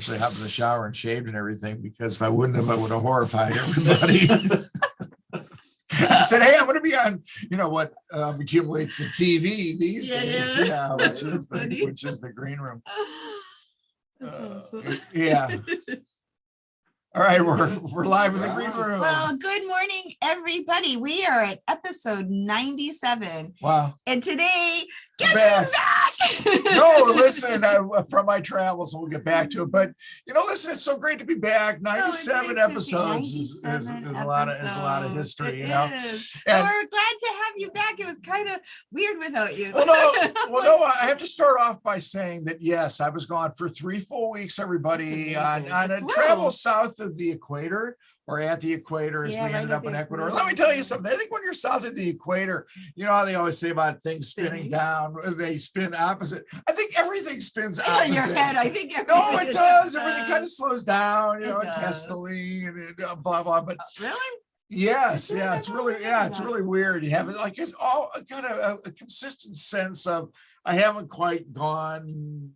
actually hopped in the shower and shaved and everything, because if I wouldn't have, I would have horrified everybody. I said, hey, I'm going to be on, what accumulates the TV these days. Yeah, which is the green room. Awesome. Yeah. All right, we're live in the green room. Well, good morning, everybody. We are at episode 97. Wow. And today, guess who's back? No, listen, from my travels, and we'll get back to it. But listen, it's so great to be back. 97 episodes is a lot of history. And we're glad to have you back. It was kind of weird without you. Well, no, I have to start off by saying that yes, I was gone for 3 full weeks. Everybody on a travel south of the equator. Or at the equator as we ended up in Ecuador. Let me tell you something. I think when you're south of the equator, you know how they always say about things spinning down, they spin opposite. I think everything spins opposite. In your head, I think. No, it does. Everything kind of slows down, intestinally and blah, blah. But really? Yes, yeah, it's really weird. You have it like it's all kind of a consistent sense of I haven't quite gone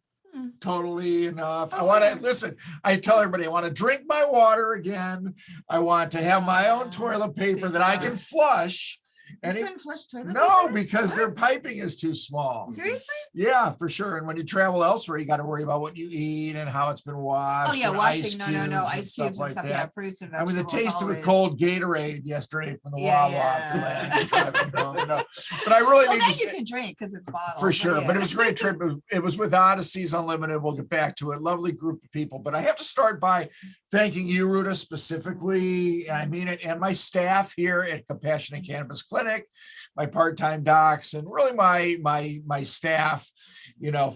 totally enough. I want to listen. I tell everybody I want to drink my water again. I want to have my own toilet paper that I can flush. And you couldn't flush toilet paper? No, because their piping is too small. Seriously? Yeah, for sure. And when you travel elsewhere, you got to worry about what you eat and how it's been washed. Oh yeah, washing. No, ice cubes and stuff. Yeah, fruits and vegetables. I mean, the taste of a cold Gatorade yesterday from the Wawa. But I really need to. You can drink because it's bottled. For sure. But it was a great trip. It was with Odyssey's Unlimited. We'll get back to it. Lovely group of people. But I have to start by thanking you, Ruta, specifically. I mean it, and my staff here at Compassionate Cannabis Clinic, my part-time docs, and really my staff,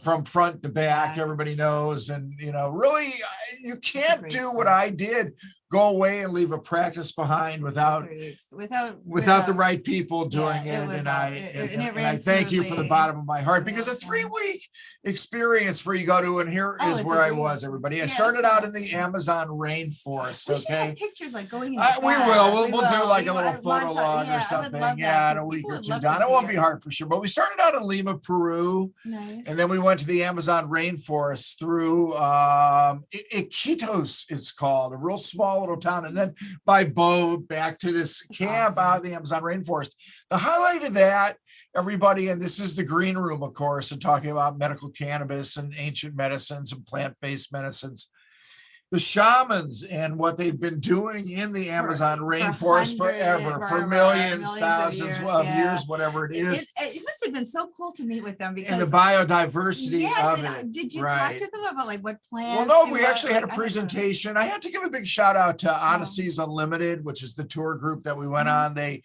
from front to back, everybody knows. And, really, you can't do what I did, go away and leave a practice behind without the right people doing it. And I thank you from the bottom of my heart, because a 3-week experience where you go to, and here is where I was, everybody. I started out in the Amazon rainforest. We should have pictures like going in. We'll do like a little photo log or something. Yeah, in a week or two down. It won't be hard for sure. But we started out in Lima, Peru. Nice. And then we went to the Amazon rainforest through Iquitos, it's called, a real small little town, and then by boat back to this camp out of the Amazon rainforest. The highlight of that, everybody, and this is the green room, of course, and talking about medical cannabis and ancient medicines and plant-based medicines. The shamans and what they've been doing in the Amazon rainforest forever, for millions, thousands of years, whatever it is. It must have been so cool to meet with them, because and the biodiversity of it. Did you talk to them about like what plants? Well, no, we actually had a presentation. I have to give a big shout out to Odyssey's Unlimited, which is the tour group that we went on. They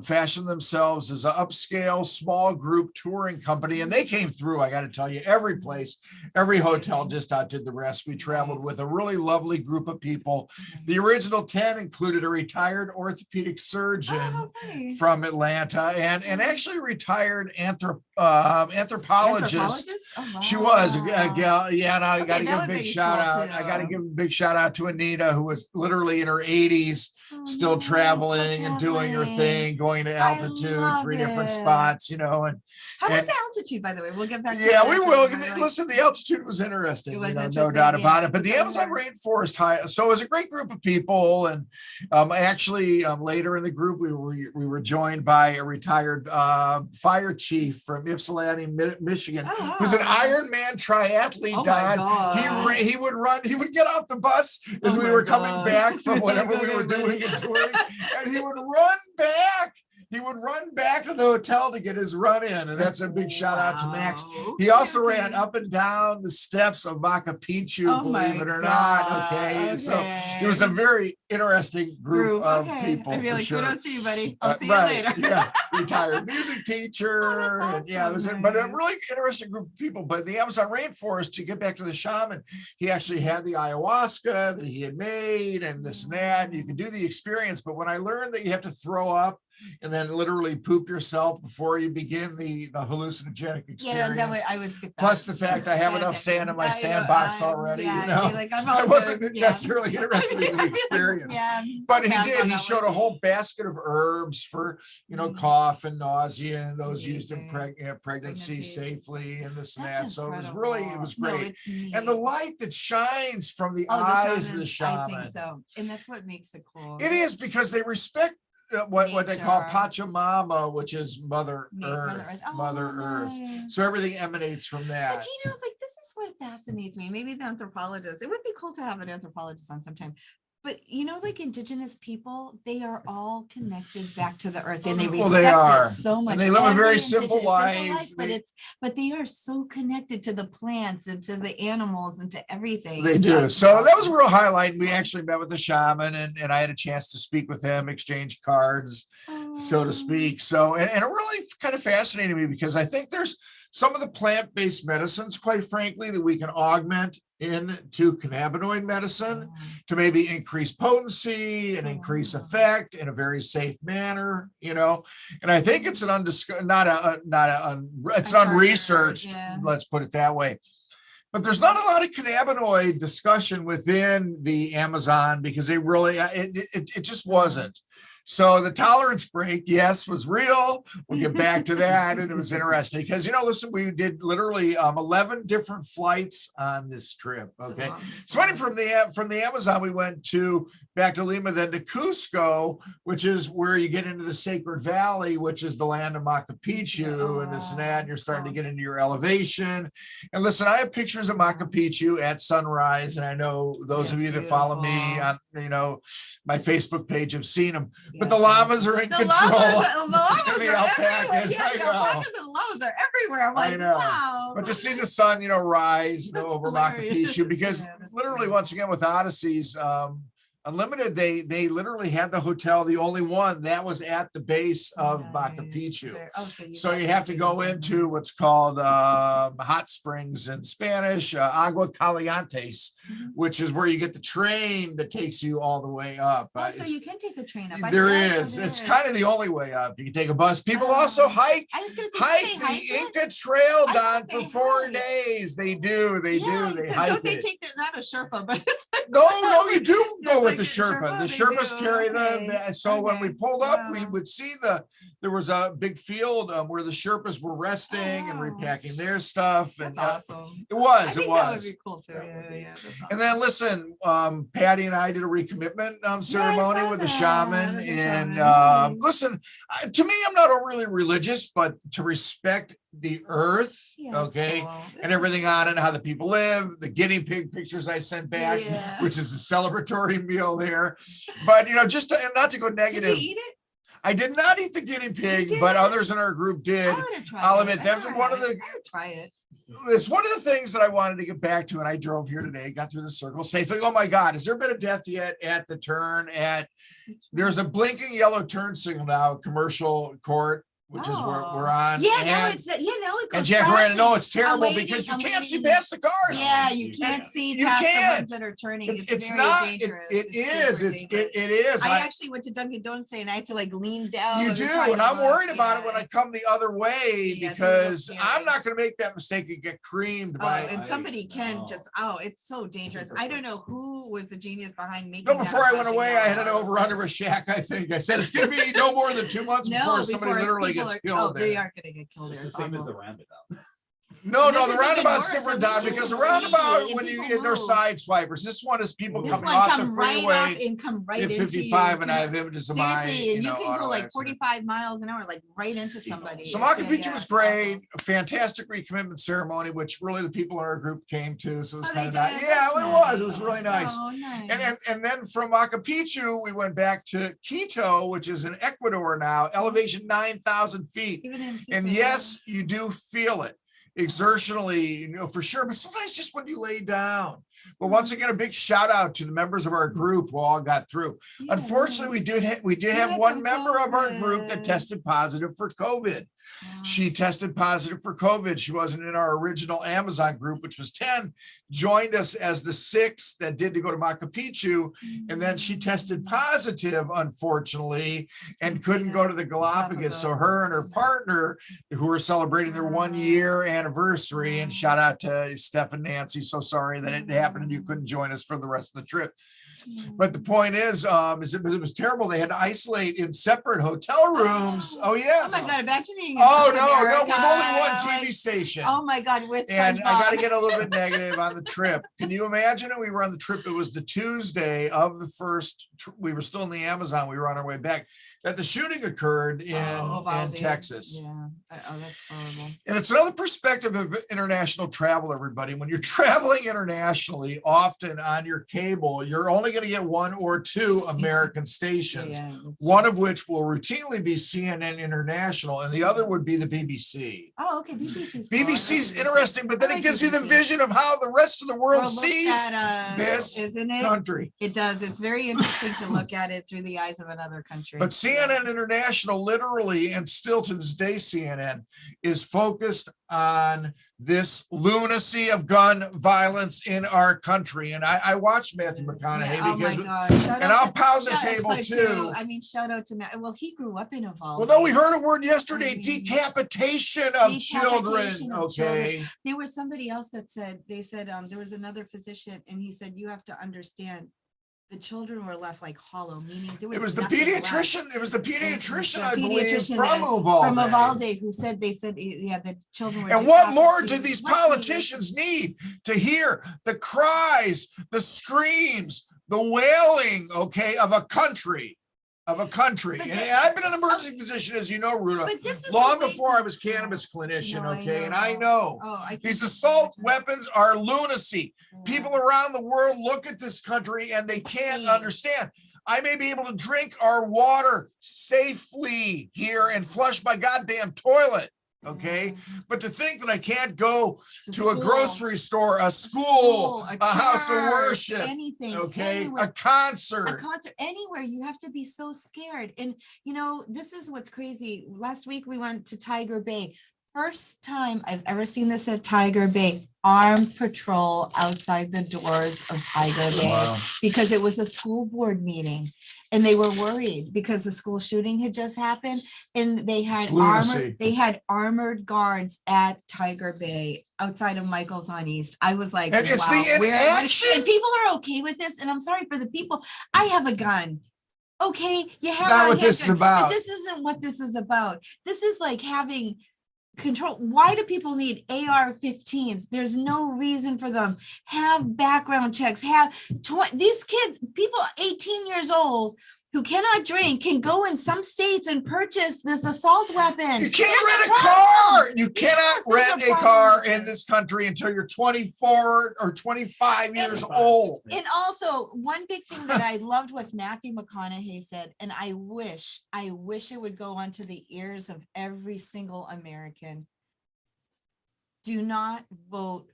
fashioned themselves as an upscale small group touring company, and they came through. I got to tell you, every place, every hotel just outdid the rest. We traveled with a really lovely group of people. The original 10 included a retired orthopedic surgeon from Atlanta and actually retired anthropologist. Oh, wow. She was a gal. Yeah, and I got to give a big shout out. I got to give a big shout out to Anita, who was literally in her 80s, still traveling and doing her thing, going to altitude, 3 different spots, and how was the altitude, by the way? We'll get back to that. We will. Listen, the altitude was interesting, no doubt about it. But the Amazon rainforest so it was a great group of people. And actually later in the group, we were joined by a retired fire chief from Ypsilanti, Michigan, who's an Ironman triathlete. He would get off the bus as we were coming back from whatever we were doing and touring, and he would run back. He would run back to the hotel to get his run in, and that's a big shout out to Max. He also ran up and down the steps of Machu Picchu, believe it or not. Okay, so it was a very interesting group of people. I feel like kudos to you, buddy. I'll see you later. Yeah, retired music teacher. Awesome. It was, but a really interesting group of people. But the Amazon rainforest, to get back to the shaman, he actually had the ayahuasca that he had made, and this and that. And you could do the experience, but when I learned that you have to throw up and then literally poop yourself before you begin the hallucinogenic experience. Yeah, I would skip that. Plus the fact I have enough sand in my sandbox already, you know. Like, I wasn't necessarily interested in the experience. But he did. He showed a whole basket of herbs for, you know, cough and nausea, and those used in pregnancy safely, and this and that. So it was great. And the light that shines from the eyes of the shaman. I think so. And that's what makes it cool. It is, because they respect what they call Pachamama, which is Mother Earth. Mother Earth. So everything emanates from that. But you know, like, this is what fascinates me. Maybe the anthropologist. It would be cool to have an anthropologist on sometime. But you know, like indigenous people, they are all connected back to the earth, and they respect it so much. And they live a very simple life. But they are so connected to the plants and to the animals and to everything. They do. So that was a real highlight. We actually met with the shaman, and I had a chance to speak with him, exchange cards, so to speak. So, and it really kind of fascinated me, because I think there's some of the plant-based medicines, quite frankly, that we can augment into cannabinoid medicine to maybe increase potency and increase effect in a very safe manner, you know. And I think it's it's unresearched, let's put it that way. But there's not a lot of cannabinoid discussion within the Amazon, because they really, it just wasn't. So the tolerance break, yes, was real. We'll get back to that. And it was interesting because, you know, listen, we did literally 11 different flights on this trip. Okay. So from the Amazon, we went back to Lima, then to Cusco, which is where you get into the Sacred Valley, which is the land of Machu Picchu and this and that. And you're starting to get into your elevation. And listen, I have pictures of Machu Picchu at sunrise. And I know those of you that follow me on, you know, my Facebook page have seen them. But the llamas are in control. The llamas are alpacas. Yeah, the alpacas and llamas are everywhere. I'm like, wow. But to see the sun, you know, rise, you know, over Machu Picchu, because literally, once again, with Odysseys Unlimited, they literally had the hotel, the only one that was at the base of Machu Picchu. So you have to go into what's called hot springs in Spanish, agua calientes, which is where you get the train that takes you all the way up. So you can take a train up. There is. It's kind of the only way up. You can take a bus. People also hike the Inca Trail down for 4 days. They do. They hike. Don't they take not a Sherpa, but no, you do go with the Sherpa. The Sherpas carry them. So when we pulled up, we would see there was a big field where the Sherpas were resting and repacking their stuff. That's awesome. It was. That would be cool too. Yeah. Awesome. And then listen, Patty and I did a recommitment ceremony with the shaman. And listen, to me, I'm not really religious, but to respect the earth, and everything on it, and how the people live, the guinea pig pictures I sent back, which is a celebratory meal there. But you know, just not to go negative. Did you eat it? I did not eat the guinea pig, but others in our group did. I'll admit that was one of the. Try it. It's one of the things that I wanted to get back to, and I drove here today, got through the circle safely. Oh my God, has there been a death yet at the turn? There's a blinking yellow turn signal now, Commercial Court, which is where we're on. It goes. And Jack ran. No, it's terrible because you can't see past the cars. Yeah, you can't see past the ones that are turning. It's very dangerous. It is. I actually went to Dunkin' Donuts today and I had to like lean down. You do, and I'm worried about it when I come the other way because I'm not going to make that mistake and get creamed by. And somebody can just. It's so dangerous. I don't know who was the genius behind making. No, before I went away, I headed over under a shack. I think I said it's going to be no more than 2 months before somebody literally gets killed. They aren't going to get killed there. It's the same as the roundabout. No, the roundabout's different, Don, because the roundabout, they're side swipers. This one is people coming off the freeway and come right into 55, and I have images of my, seriously, and you can go like 45 miles an hour, like right into somebody. So Machu Picchu was great, a fantastic recommitment ceremony, which really the people in our group came to. So it was kind of nice. Yeah, it was really nice. And then from Machu Picchu, we went back to Quito, which is in Ecuador now, elevation 9,000 feet. And yes, you do feel it. exertionally, for sure, but sometimes just when you lay down. But once again, a big shout out to the members of our group who all got through. Yeah, unfortunately, we did have one member of our group that tested positive for COVID. Wow. She tested positive for COVID. She wasn't in our original Amazon group, which was 10, joined us as the 6th that did to go to Machu Picchu. And then she tested positive, unfortunately, and couldn't go to the Galapagos. So her and her partner, who were celebrating their 1-year anniversary, and shout out to Steph and Nancy. So sorry that it happened and you couldn't join us for the rest of the trip. But the point is it was terrible. They had to isolate in separate hotel rooms. Oh yes. Oh my God! Imagine being. Oh no, with only one TV station. Oh my God! With and I got to get a little bit negative on the trip. Can you imagine it? We were on the trip. It was the Tuesday of the first. We were still in the Amazon. We were on our way back. That the shooting occurred in Texas. Yeah. Oh, that's horrible. And it's another perspective of international travel, everybody. When you're traveling internationally, often on your cable, you're only going to get 1 or 2 American stations, one of which will routinely be CNN International, and the other would be the BBC. Oh, okay. BBC's interesting, but then it gives you the vision of how the rest of the world sees this country. It does. It's very interesting to look at it through the eyes of another country. But CNN International, literally, and still to this day, CNN is focused on this lunacy of gun violence in our country. And I watched Matthew McConaughey because, and I'll pound the table too. I mean, shout out to Matt. Well, he grew up in Uvalde. Well, no, we heard a word yesterday: decapitation of children. Okay. There was somebody else that said, there was another physician, and he said, you have to understand, the children were left like hollow, meaning there was. It was the pediatrician. Left. It was the pediatrician, I believe, from Uvalde, who said the children were. And what more do these politicians need to hear? The cries, the screams, the wailing, of a country. And I've been an emergency physician, as you know, Ruta, long before I was cannabis clinician, and I know these assault weapons are lunacy. People around the world look at this country and they can't understand. I may be able to drink our water safely here and flush my goddamn toilet. But to think that I can't go to a grocery store, a school, a house of worship, anything, a concert, anywhere, you have to be so scared. And this is what's crazy. Last week we went to Tiger Bay. First time I've ever seen this at Tiger Bay. Armed patrol outside the doors of Tiger Bay because it was a school board meeting, and they were worried because the school shooting had just happened, and they had armored guards at Tiger Bay outside of Michael's on East. I was like, and and people are okay with this, and I'm sorry for the people. I have a gun. Okay, you have not what this is about. But this isn't what this is about. This is like having control. Why do people need AR-15s? There's no reason for them. Have background checks. These kids, people 18 years old who cannot drink, can go in some states and purchase this assault weapon. You can't rent a car. You cannot rent a car in this country until you're 24 or 25 years old. And also, one big thing that I loved what Matthew McConaughey said, and I wish it would go onto the ears of every single American. Do not vote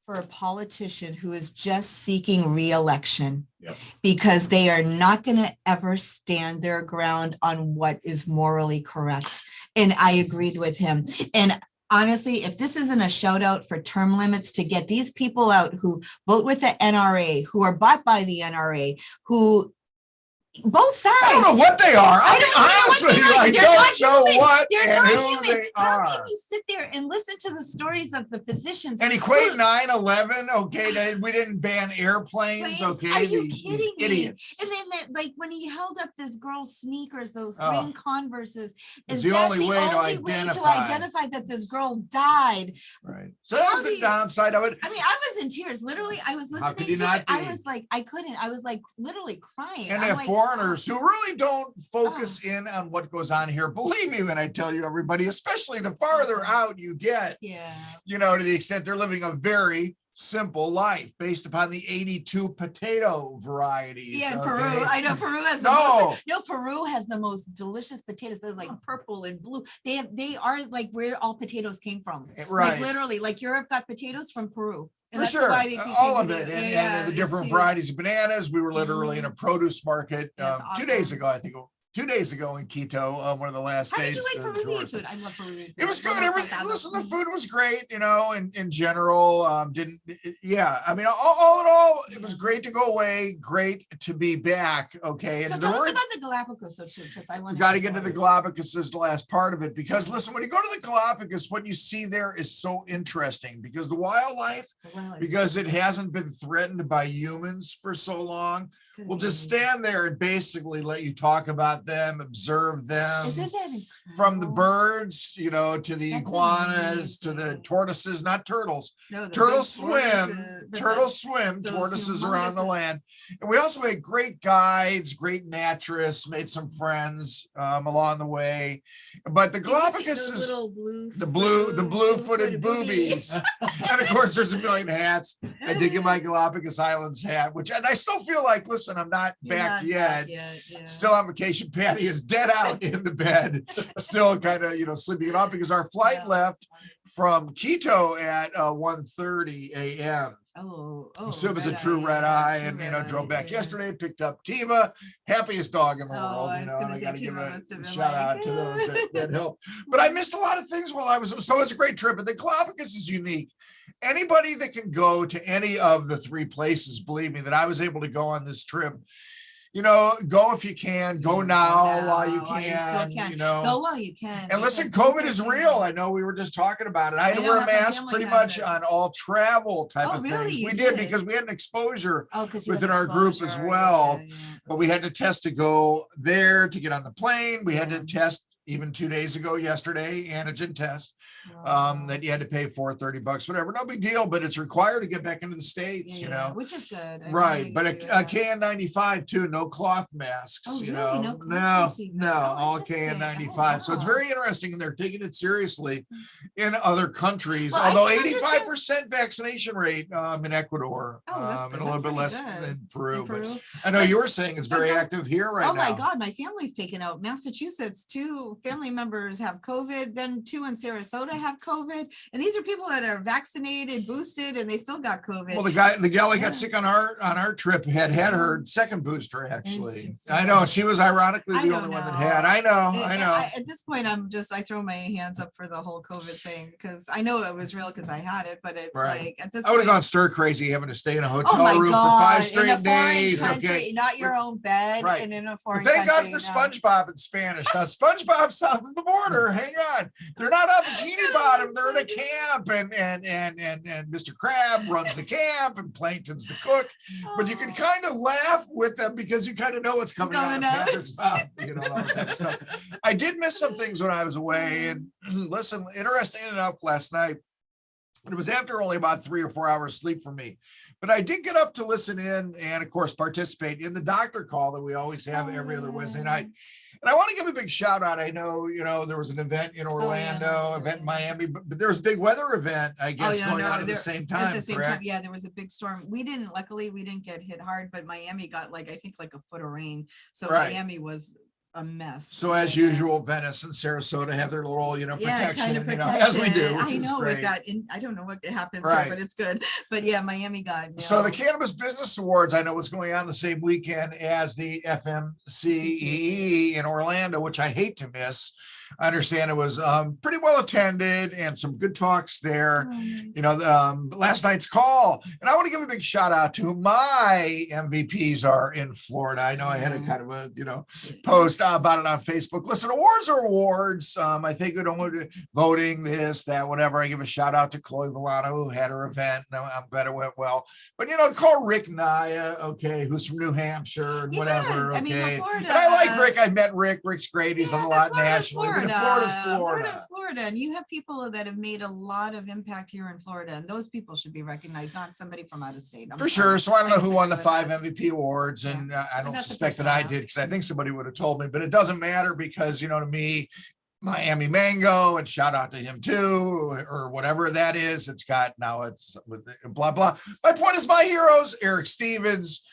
for a politician who is just seeking re-election, because they are not going to ever stand their ground on what is morally correct. And I agreed with him. And honestly, if this isn't a shout out for term limits to get these people out who vote with the NRA, who are bought by the NRA, who both sides. I don't know what they are. I'll be honest with you. I don't know what and who they are. How can you sit there and listen to the stories of the physicians? And equate 9/11, we didn't ban airplanes, Are you kidding me? Idiots. And then, like, when he held up this girl's sneakers, those green Converses, is the only way to identify that this girl died. Right. So that was the downside of it. I mean, I was in tears. Literally, I was listening to it. I was like, I couldn't. I was like literally crying. And foreigners who really don't focus in on what goes on here. Believe me when I tell you, everybody, especially the farther out you get, to the extent they're living a very simple life based upon the 82 potato varieties. Yeah, in okay? Peru. I know Peru has Peru has the most delicious potatoes. They're like purple and blue. They are like where all potatoes came from. Right. Like literally, like Europe got potatoes from Peru. And for sure, all of it, and the different varieties of bananas. We were literally in a produce market 2 days ago, I think. 2 days ago in Quito, one of the last days. How did you like Peruvian food? I love Peruvian food. It was good. Everything. Listen, the food was great. You know, in general, I mean, all in all, it was great to go away. Great to be back. Okay. So tell us about the Galapagos, too, because I want. We got to get to the Galapagos as the last part of it, because listen, when you go to the Galapagos, what you see there is so interesting, because the wildlife, because it hasn't been threatened by humans for so long, we'll just stand there and basically let you talk about them, observe them. Isn't that incredible? From the birds, you know, to the iguanas, to the tortoises, not turtles. No, turtles swim, tortoises around the land. And we also had great guides, great naturalists, made some friends along the way. But the Galapagos is the blue-footed boobies. And of course, there's a million hats. I did get my Galapagos Islands hat, and I still feel like, listen, I'm not back yet. Still on vacation. Patty is dead out in the bed, still kind of, sleeping it off, because our flight left from Quito at 1:30 a.m. So it was a true red eye, and drove back yesterday, picked up Tiva, happiest dog in the world, and I got to give a shout out to those that helped. But I missed a lot of things while I was, so it was a great trip. But the Galapagos is unique. Anybody that can go to any of the 3 places, believe me, that I was able to go on this trip, go if you can, go now while you can, go while you can. And listen, COVID is real. I know we were just talking about it. I had to wear a mask pretty much on all travel type of things. We did, because we had an exposure within our group as well. But we had to test to go there, to get on the plane. We had to test even 2 days ago, yesterday, antigen test, that you had to pay for $30, whatever. No big deal, but it's required to get back into the States, which is good. Right. But a KN95 too, no cloth masks, No, all KN95. So it's very interesting, and they're taking it seriously in other countries, although 85% vaccination rate in Ecuador, and a little bit less in Peru. But I know you were saying it's very active here right now. Oh my God, my family's taken out. Massachusetts, 2 family members have COVID, then 2 in Sarasota have COVID, and these are people that are vaccinated, boosted, and they still got COVID. Well, the gal that got sick on our trip had her second booster, actually. I know, she was ironically the only one that had. I know. At this point, I throw my hands up for the whole COVID thing, because I know it was real because I had it, but it's like at this point, I would have gone stir crazy having to stay in a hotel room for 5 straight days. Okay, not your own bed, and in a foreign country. Thank God for SpongeBob in Spanish. Now, SpongeBob south of the border. Hang on, they're not on Bikini Bottom. They're in a camp, and Mr. Crab runs the camp, and Plankton's the cook. But you can kind of laugh with them, because you kind of know what's coming out of Patrick's mouth. All that type of stuff. I did miss some things when I was away, and listen, interesting enough, last night, it was after only about 3 or 4 hours sleep for me, but I did get up to listen in and, of course, participate in the doctor call that we always have every other Wednesday night. And I want to give a big shout out. I know, there was an event in Orlando, event in Miami, but there was a big weather event, I guess, going on at the same time. At the same time, yeah, there was a big storm. Luckily, we didn't get hit hard, but Miami got I think a foot of rain. So Miami was a mess. So as usual, Venice and Sarasota have their little, protection, as we do. I know with that. I don't know what happens here, but it's good. But yeah, Miami got. So the Cannabis Business Awards, I know what's going on the same weekend as the FMCEE in Orlando, which I hate to miss. I understand it was pretty well attended and some good talks there. Last night's call, and I want to give a big shout out to my MVPs are in Florida. I know I had a kind of a post about it on Facebook. Listen, awards are awards. I think we don't want to voting this, that, whatever. I give a shout out to Chloe Villano, who had her event. I'm glad it went well. But to call Rick Naya, who's from New Hampshire and whatever. I mean, Florida, and I like Rick. I met Rick. Rick's great. He's on a lot nationally. Florida's Florida, and you have people that have made a lot of impact here in Florida, and those people should be recognized, not somebody from out of state. For sure. So I don't know who won the 5 MVP awards, and I don't suspect that I did, because I think somebody would have told me, but it doesn't matter, because to me, Miami Mango, and shout out to him too, or whatever that is. It's got now it's blah, blah. My point is my heroes, Eric Stevens,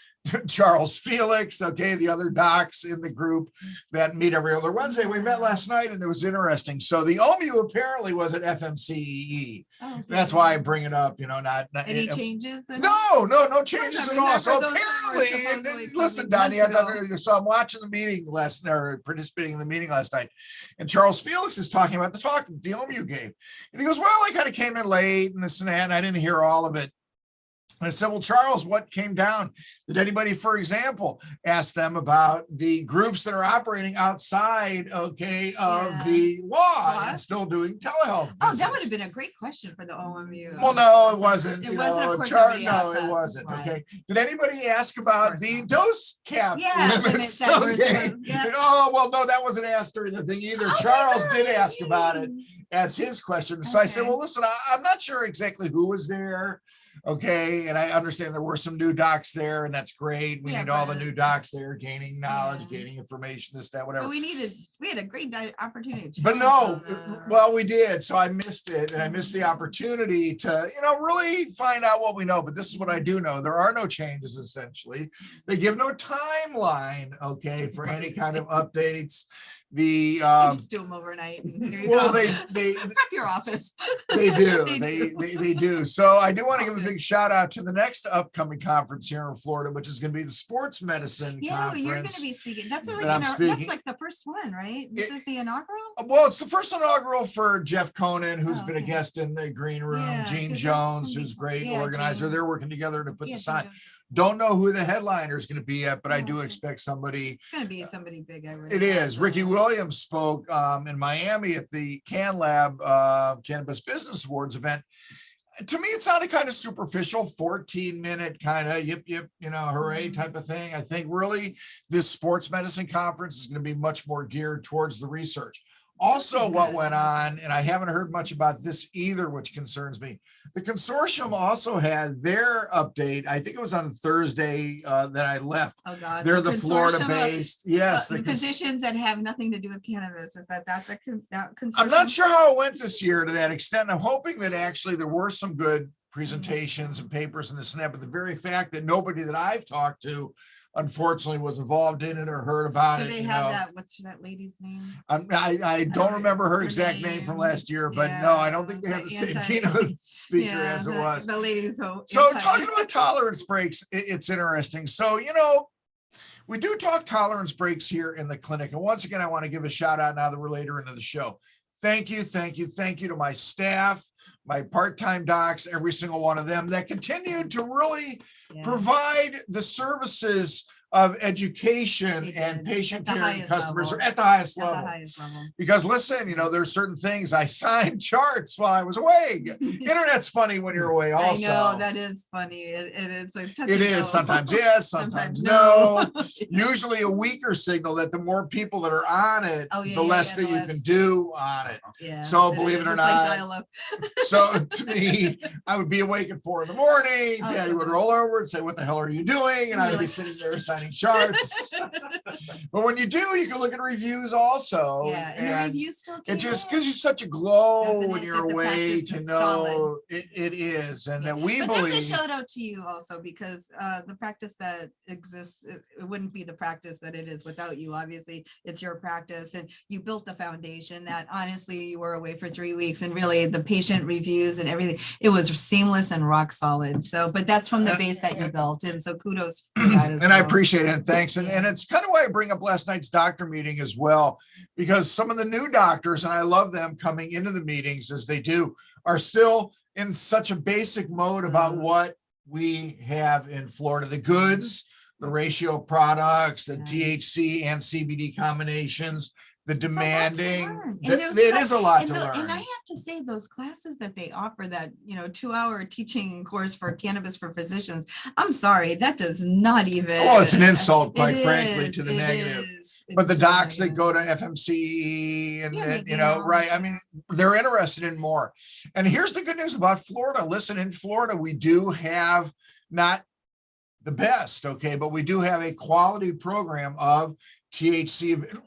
Charles Felix, okay, the other docs in the group that meet every other Wednesday. We met last night and it was interesting. So the OMU apparently was at FMCEE. Okay. That's why I bring it up, not any changes? No changes at all. So apparently, listen, Donnie, so I'm watching the meeting participating in the meeting last night, and Charles Felix is talking about the talk that the OMU gave. And he goes, well, I kind of came in late and this and that, and I didn't hear all of it. And I said, well, Charles, what came down? Did anybody, for example, ask them about the groups that are operating outside, of the law and still doing telehealth? Oh, that would have been a great question for the OMU. Well, no, it wasn't. It wasn't. No, it wasn't. Right. Okay. Did anybody ask about the dose cap limits? Oh, well, no, that wasn't asked during the thing either. Charles did ask about it as his question. So I said, well, listen, I'm not sure exactly who was there. Okay. And I understand there were some new docs there, and that's great. We need all the new docs there gaining knowledge, gaining information, this, that, whatever. But we had a great opportunity. But no, well, we did. So I missed it. And I missed the opportunity to, really find out what we know. But this is what I do know. There are no changes, essentially. They give no timeline, for any kind of updates. The just do them overnight. Well, they prep your office. They do. They do. So I do want to give a big shout out to the next upcoming conference here in Florida, which is going to be the sports medicine conference. You're going to be speaking. That's like the first one, right? This is the inaugural. Well, it's the first inaugural for Jeff Conan, who's been a guest in the green room. Gene Jones, who's a great organizer. They're working together to put this on. Don't know who the headliner is going to be yet, but I do expect somebody. It's going to be somebody big. It is. Ricky Williams spoke in Miami at the Can Lab Cannabis Business Awards event. To me, it sounded kind of superficial, 14-minute kind of yip, hooray type of thing. I think really this sports medicine conference is going to be much more geared towards the research. Also, what went on, and I haven't heard much about this either, which concerns me. The consortium also had their update. I think it was on Thursday that I left. Oh God! They're the Florida-based. Yes, the positions that have nothing to do with cannabis. Is that consortium? I'm not sure how it went this year to that extent. I'm hoping that actually there were some good presentations and papers and this and that, but the very fact that nobody that I've talked to unfortunately was involved in it or heard about it. Do they have that? What's that lady's name? I don't remember her exact name from last year, but no, I don't think they have the same keynote speaker as it was. The lady's so talking about tolerance breaks, it's interesting. So, we do talk tolerance breaks here in the clinic. And once again, I want to give a shout out now that we're later into the show. Thank you to my staff, my part-time docs, every single one of them that continued to really provide the services of education and patient care and customers are at the highest level. Because listen, there's certain things I signed charts while I was away. Internet's funny when you're away also. I know, that is funny. It is sometimes yes, sometimes no. Usually a weaker signal that the more people that are on it, the less that you can do on it. Yeah, so believe it or not. So to me, I would be awake at 4 a.m. Daddy would roll over and say, what the hell are you doing? And I would be sitting there signing charts. But when you do, you can look at reviews also. Yeah, and the reviews still it just gives you such a glow when you're away to know it is, and that we believe. That's a shout out to you also, because the practice that exists, it wouldn't be the practice that it is without you. Obviously, it's your practice, and you built the foundation that honestly you were away for 3 weeks, and really the patient reviews and everything, it was seamless and rock solid. So, but that's from the base that you built, and so kudos for that as well. I appreciate it. And thanks. And it's kind of why I bring up last night's doctor meeting as well, because some of the new doctors, and I love them coming into the meetings as they do, are still in such a basic mode about what we have in Florida, the goods, the ratio products, the THC and CBD combinations, the demanding, it is a lot to learn. And I have to say, those classes that they offer, that 2-hour teaching course for cannabis for physicians, I'm sorry, that does not even. Well, it's an insult, quite frankly, to the negative. But the docs that go to FMCE and right, I mean, they're interested in more. And here's the good news about Florida. Listen, in Florida, we do have not the best, but we do have a quality program of THC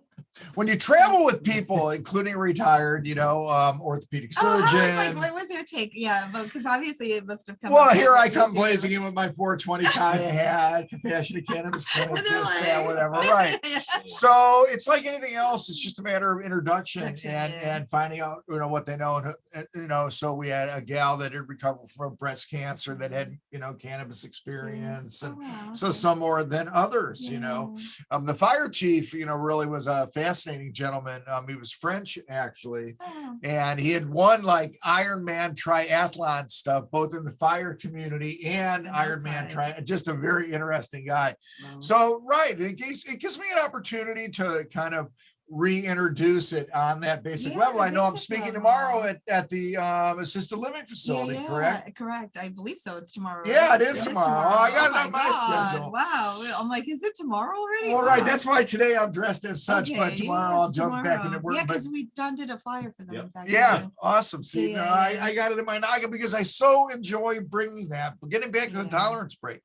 when you travel with people, including retired, orthopedic surgeon. I was like, what was your take? Yeah, because obviously it must have come. Well, here I come blazing in with my 420 Kaya hat, compassionate cannabis clinic, this, that, whatever. Right. Yeah. So it's like anything else. It's just a matter of introduction and finding out, what they know. And, so we had a gal that had recovered from breast cancer that had, cannabis experience. And so some more than others, the fire chief, really was a fascinating gentleman. He was French, actually, and he had won like Ironman triathlon stuff, both in the fire community and Ironman just a very interesting guy. Wow. So, it gives me an opportunity to kind of reintroduce it on that basic level. I know I'm speaking tomorrow at the assisted living facility, correct? Correct. I believe so. It's tomorrow. Yeah, it is tomorrow. I got it on my schedule. Wow. I'm like, is it tomorrow already? Well, right. That's why today I'm dressed as such, but tomorrow I'll jump back into work. Yeah, because we did a flyer for them. Yep. Yeah, awesome. See, I got it in my noggin because I so enjoy bringing that. But getting back to the tolerance break,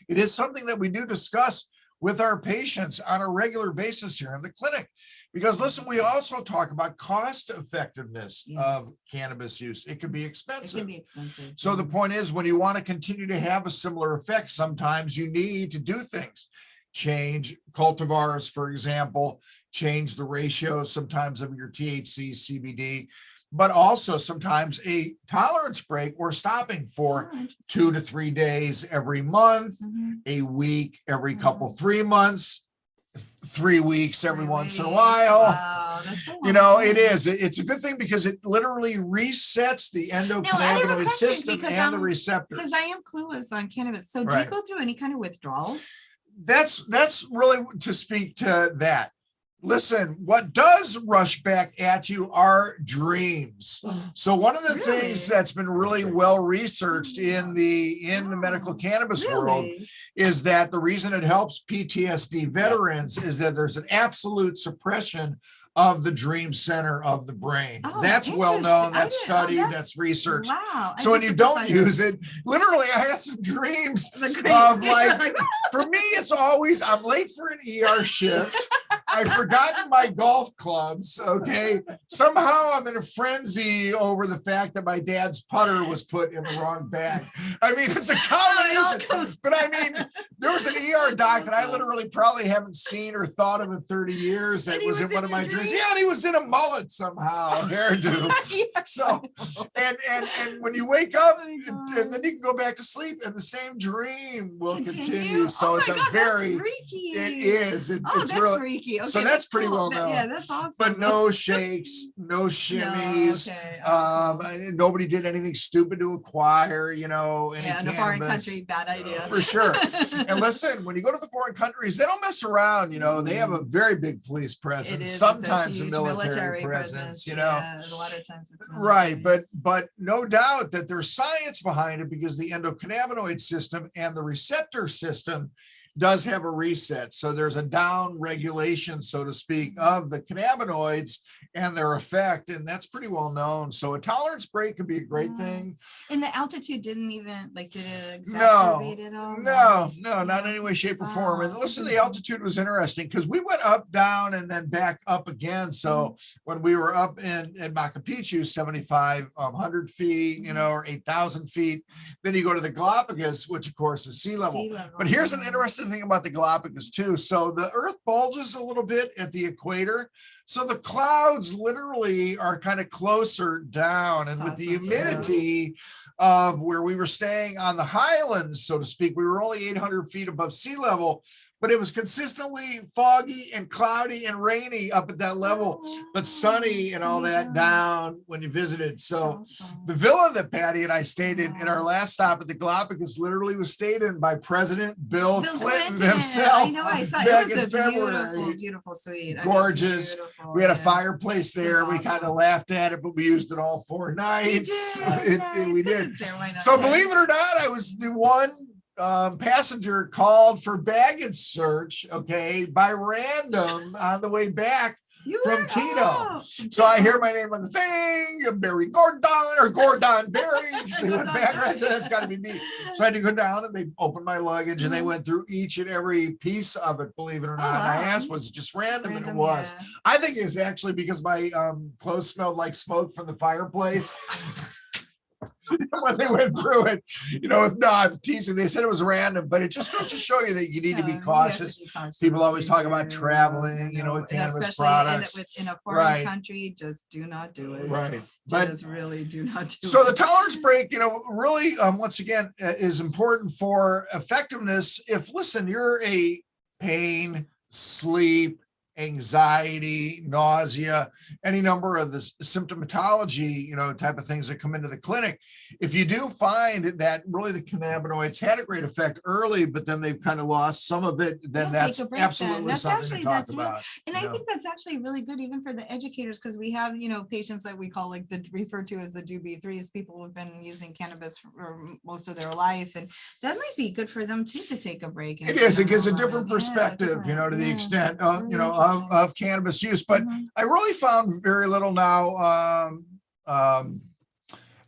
it is something that we do discuss with our patients on a regular basis here in the clinic. Because listen, we also talk about cost effectiveness of cannabis use. It can be expensive. It can be expensive. So the point is, when you want to continue to have a similar effect, sometimes you need to do things. Change cultivars, for example, change the ratios sometimes of your THC, CBD, but also sometimes a tolerance break or stopping for 2 to 3 days every month, a week every couple, 3 months, 3 weeks every once in a while. Wow, that's so it's a good thing because it literally resets the endocannabinoid system and the receptors. Because I am clueless on cannabis. So do you go through any kind of withdrawals? That's really to speak to that. Listen, what does rush back at you are dreams. So one of the things that's been really well researched in the medical cannabis world is that the reason it helps PTSD veterans is that there's an absolute suppression of the dream center of the brain. That's well known, that's studied, that's researched. Wow. So when you don't use it, literally I had some dreams of like, for me, it's always, I'm late for an ER shift. I've forgotten my golf clubs. Okay. Somehow I'm in a frenzy over the fact that my dad's putter was put in the wrong bag. I mean, it's a combination, but I mean, there was an ER doc that I literally probably haven't seen or thought of in 30 years. That was in one of my dreams. Yeah, and he was in a mullet somehow, hairdo. So, and when you wake up, and then you can go back to sleep, and the same dream will continue. So it's very freaky. It is. It's that's really freaky. Okay, so that's pretty well known. Yeah, that's awesome. But no shakes, no shimmies. Nobody did anything stupid to acquire, any in a foreign country, bad idea. For sure. And listen, when you go to the foreign countries, they don't mess around. They have a very big police presence. Sometimes a military presence. A lot of times it's right. But no doubt that there's science behind it because the endocannabinoid system and the receptor system does have a reset. So there's a down regulation, so to speak, of the cannabinoids and their effect. And that's pretty well known. So a tolerance break could be a great thing. And the altitude did it exacerbate it all? No, not in any way, shape, or form. And listen, the altitude was interesting because we went up, down, and then back up again. So when we were up in Machu Picchu, 7,500 feet, or 8,000 feet, then you go to the Galapagos, which of course is sea level. But here's an interesting thing about the Galapagos too. So the earth bulges a little bit at the equator. So the clouds literally are kind of closer down. And with the humidity of where we were staying on the highlands, so to speak, we were only 800 feet above sea level, but it was consistently foggy and cloudy and rainy up at that level, but sunny and all that down when you visited. So the villa that Patty and I stayed in our last stop at the Galapagos literally was stayed in by President Bill Clinton himself. I know, I thought back it was in February. Beautiful suite. Gorgeous. We had a fireplace there. We kind of laughed at it, but we used it all 4 nights. We did. So believe it or not, I was the one passenger called for baggage search, by random on the way back from Quito. So I hear my name on the thing, Barry Gordon, or Gordon Berry. They went back, and I said, that's got to be me. So I had to go down, and they opened my luggage, and they went through each and every piece of it, believe it or not. And I asked, was it just random? And it was. Yeah. I think it was actually because my clothes smelled like smoke from the fireplace. When they went through it, it's not teasing. They said it was random, but it just goes to show you that you need to be cautious. People always talk about traveling, with cannabis products. In a foreign country, just do not do it. Right. Just really do not do it. So the tolerance break, really, once again, is important for effectiveness. If, listen, you're a pain, sleep, anxiety, nausea, any number of the symptomatology, type of things that come into the clinic. If you do find that really the cannabinoids had a great effect early, but then they've kind of lost some of it, then that's absolutely something to talk about. And I think that's actually really good, even for the educators, because we have, patients that we call referred to as the doobie threes, people who've been using cannabis for most of their life. And that might be good for them too, to take a break. It is. It gives a different perspective, to the extent, of cannabis use, but I really found very little now.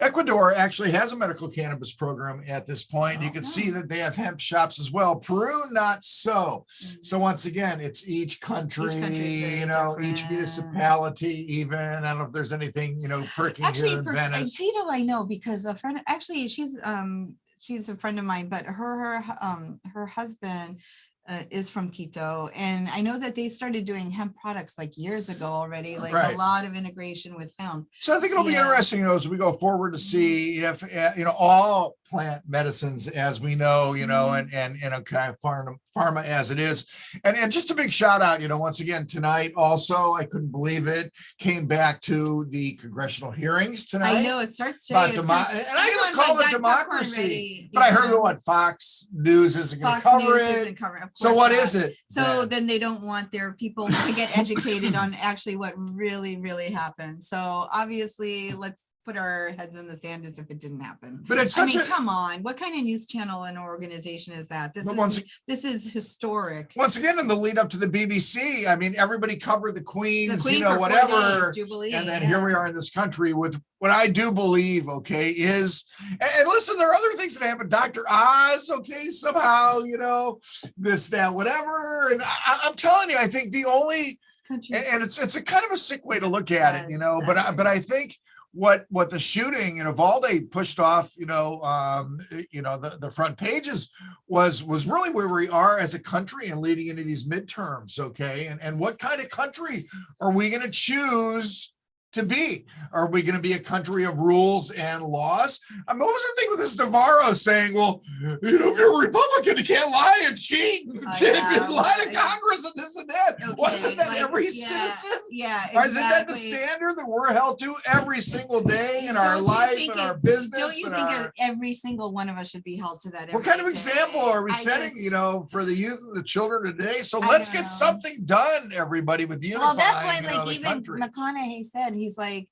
Ecuador actually has a medical cannabis program at this point. You can see that they have hemp shops as well. Peru, not so. So once again, it's each country, each municipality, even. I don't know if there's anything, perking actually, here in Venice. Tito, I know, because a friend, actually, she's a friend of mine, but her husband is from Quito, and I know that they started doing hemp products years ago already, a lot of integration with hemp. So I think it'll be interesting, as we go forward, to see if all plant medicines, as we know, and kind of pharma as it is, and just a big shout out, once again tonight. Also, I couldn't believe it, came back to the congressional hearings tonight. I know it starts today, and I just call it democracy, but I heard that Fox News isn't going to cover it. So what is it? So then they don't want their people to get educated on actually what really, really happened. So obviously, let's put our heads in the sand as if it didn't happen. But it's come on, what kind of news channel and organization is that? This is historic. Once again, in the lead up to the BBC, everybody covered the Queen's, whatever, Jubilee, and then here we are in this country with what I do believe, is, and listen, there are other things that happen. Dr. Oz, somehow, this, that, whatever, and I'm telling you, I think the only, and it's a kind of a sick way to look at it, but I think what the shooting, Valde pushed off, the front pages was really where we are as a country and leading into these midterms, and what kind of country are we going to choose to be? Are we going to be a country of rules and laws? What was the thing with this Navarro saying, well, if you're a Republican, you can't lie and cheat, and lie to Congress and this and that. Wasn't that every citizen? Yeah, exactly. Or isn't that the standard that we're held to every single day in our life and our business? Don't you think every single one of us should be held to that? What kind of example are we setting, for the youth and the children today? So let's get something done, everybody, with unifying. Well, that's why, even McConaughey said, he's like,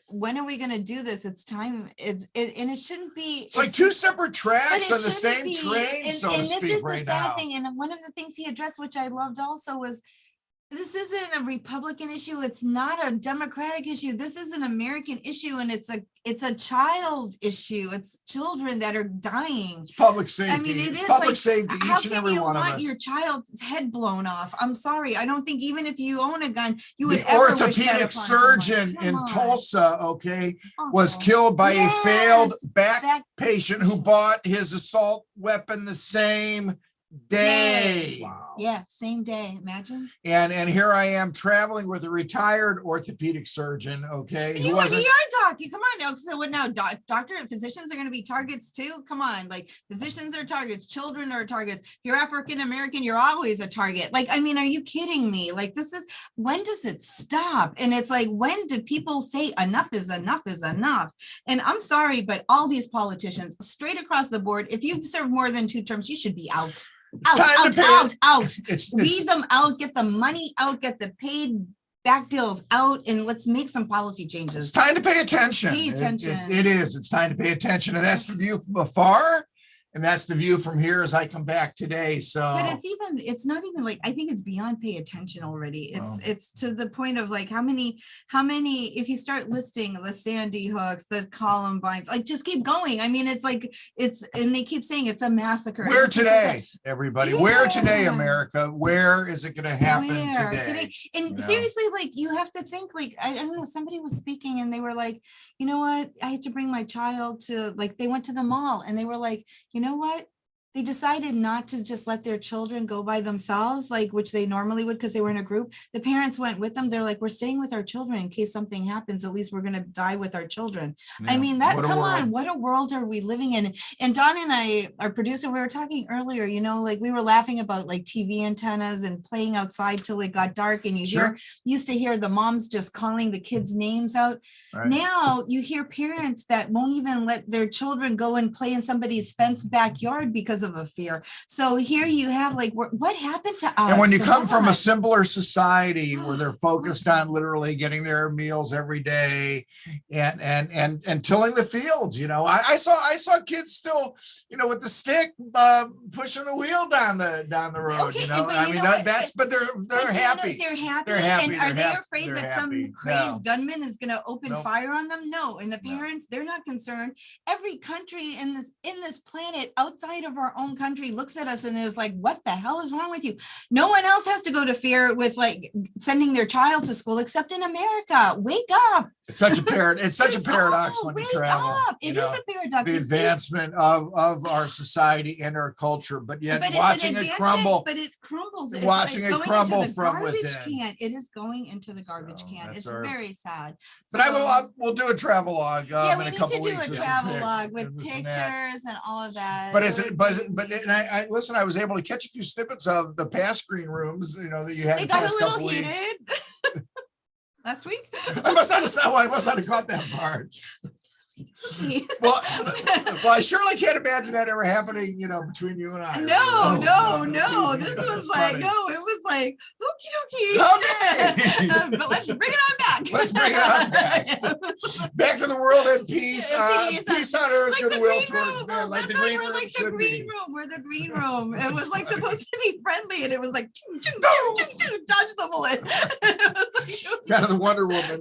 when are we going to do this? It's time. And it shouldn't be. It's like two separate tracks on the same train, so to speak, right now. And this is the sad thing. And one of the things he addressed, which I loved also, was this isn't a Republican issue. It's not a Democratic issue. This is an American issue, and it's a child issue. It's children that are dying. It's public safety. It is public safety. Each and every one of us. How can you want your child's head blown off? I'm sorry. I don't think even if you own a gun, you would ever wish that upon orthopedic surgeon in Tulsa, was killed by a failed back patient who bought his assault weapon the same day. Wow. Yeah, same day. Imagine. And here I am traveling with a retired orthopedic surgeon. You went to your doc. Come on now. So what now? Physicians are going to be targets too. Come on, physicians are targets. Children are targets. If you're African American, you're always a target. Are you kidding me? When does it stop? And it's when do people say enough is enough is enough? And I'm sorry, but all these politicians, straight across the board, if you've served more than 2 terms, you should be out. Out. Weed them out, get the money out, get the paid back deals out, and let's make some policy changes. It's time to pay attention. Pay attention. It is. It's time to pay attention. And that's the view from afar. And that's the view from here as I come back today. So, but it's not even like, I think it's beyond pay attention already. It's to the point of like, how many, if you start listing the Sandy Hooks, the Columbines, like just keep going. I mean, it's like, and they keep saying it's a massacre. Where today, everybody? Yeah. Where today, America? Where is it going to happen today? And seriously, like you have to think like, I don't know, somebody was speaking and they were like, you know what? I had to bring my child to, like, they went to the mall and they were like, you know what? They decided not to just let their children go by themselves, like, which they normally would because they were in a group. The parents went with them. They're like, we're staying with our children in case something happens. At least we're going to die with our children. Yeah. I mean, come on, what a world are we living in? And Don and I, our producer, we were talking earlier, you know, like we were laughing about like TV antennas and playing outside till it got dark. And you used to hear the moms just calling the kids' names out. Right. Now you hear parents that won't even let their children go and play in somebody's fenced backyard because of a fear. So here you have like, what happened to us? And when you come from a simpler society where they're focused on literally getting their meals every day and tilling the fields, you know, I saw kids still, you know, with the stick pushing the wheel down the road. Okay, you know, I mean but they're happy. They're happy. And are they afraid that some crazed gunman is going to open fire on them? No. And the parents, they're not concerned. Every country in this planet outside of our own country looks at us and is like, what the hell is wrong with you? No one else has to go to fear with like sending their child to school except in America. Wake up. It's such a paradox when you travel. It is a paradox. The advancement of our society and our culture, but yet watching it crumble. But it crumbles. Watching it crumble from within. It is going into the garbage can. It's very sad. But we'll do a travel log. Yeah, we need to do a travel log with pictures and all of that. I listen, I was able to catch a few snippets of the past green rooms, you know, that you had. It got a little heated last week. I must not have caught that part. Well, I surely can't imagine that ever happening, you know, between you and I. No. This was like, funny. It was like, okie dokie. Okay. But let's bring it on back. Back to the world and peace. Peace on earth, like goodwill towards men. Like the green room. Like the green room. We're the green room. It was like supposed to be friendly, and it was like, dodge the bullet. It was like, kind of the Wonder Woman.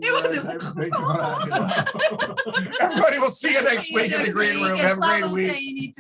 Everybody will see you next week in the green room. Have a great week.